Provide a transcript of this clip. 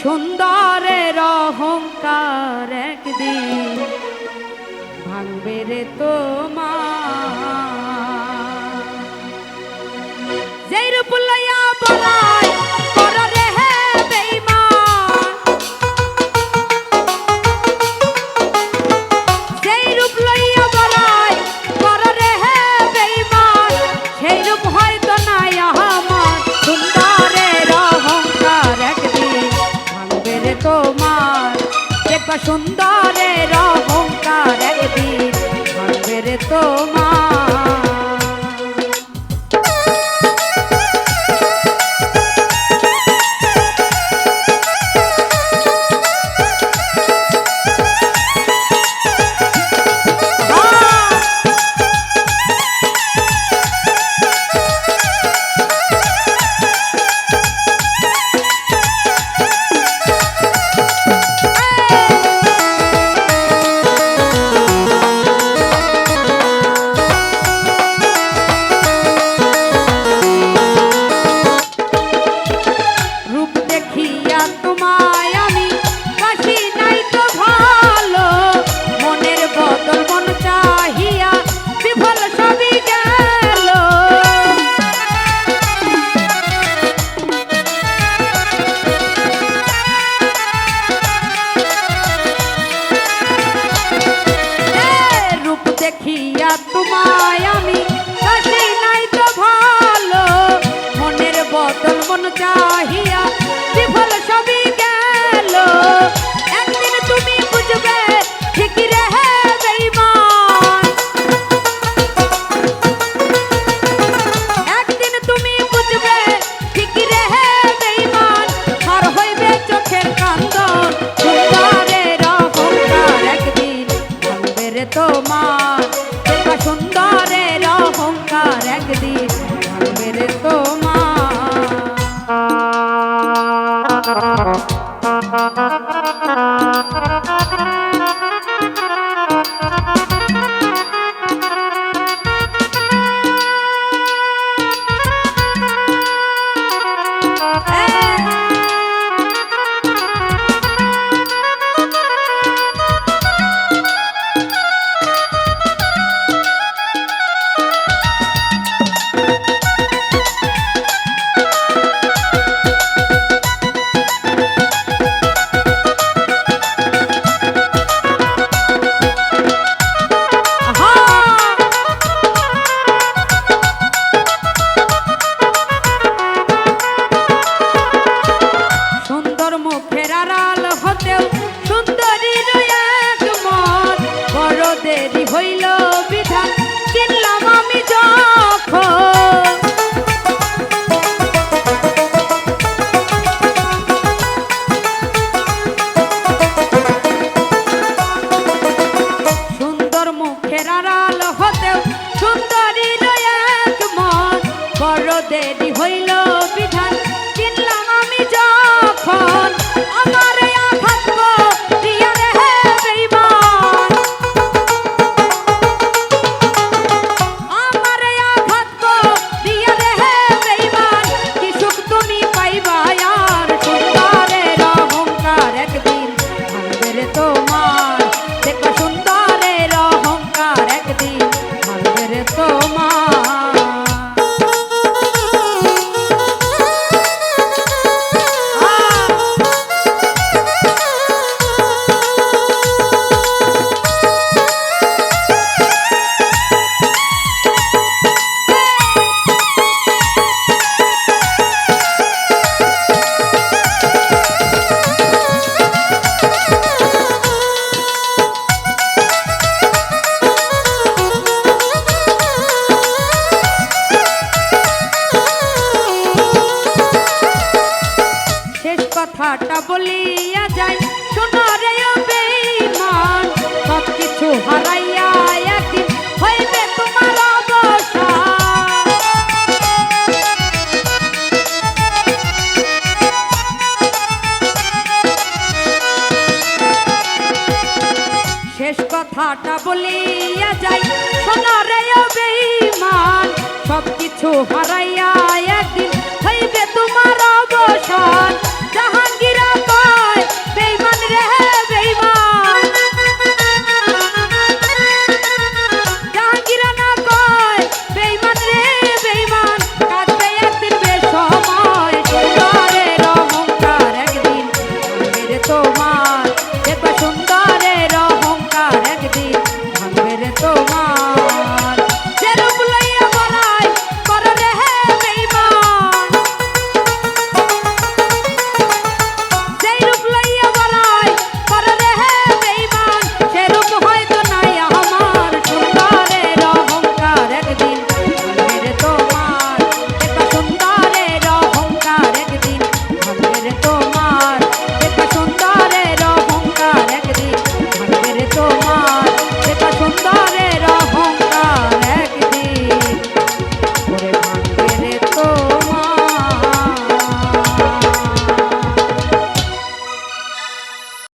সুন্দরের অহংকার একদিন ভাঙবে রে তোমার। যেই রূপ লইয়া বলাই করো রে হে বেঈমান, যেই রূপ লইয়া বলাই করো রে হে বেঈমান, সেই রূপ হয়তো নাই আমার। সুন্দরের অহংকার একদিন ভাঙবে রে তোমার। দেখবা সুন্দরের অহংকার একদিন ভাঙবে রে তোমার। দেখিয়া তোমায় আমি কাছে নাই তো ভালো, মনের বদল মন চাহিয়া বিফল সবই গেল। একদিন তুমি বুঝবে ঠিকই রে বেঈমান, একদিন তুমি বুঝবে ঠিকই রে বেঈমান, আর হইবে চোখের কান্দন। সুন্দরের অহংকার একদিন ভাঙবে রে তোমার। সুন্দরের অহংকার একদিন ভাঙবে রে তোমার। দেরি হইল বিধান চিনলাম আমি যখন, সুন্দর মুখের আড়াল হতেও সুন্দরীর এক মন। বড় দেরি হইল বিধান চিনলাম আমি যখন, আমার কথাটা বলিয়া যাই শোনো রে বেঈমান, সব কিছু হারাইয়া একদিন হইবে তোমার অবসান। শেষ কথাটা বলিয়া যাই শোনো রে বেঈমান, সব কিছু হারাইয়া একদিন হইবে তোমার অবসান। জাহাঙ্গীর তোমার দেখবা সুন্দর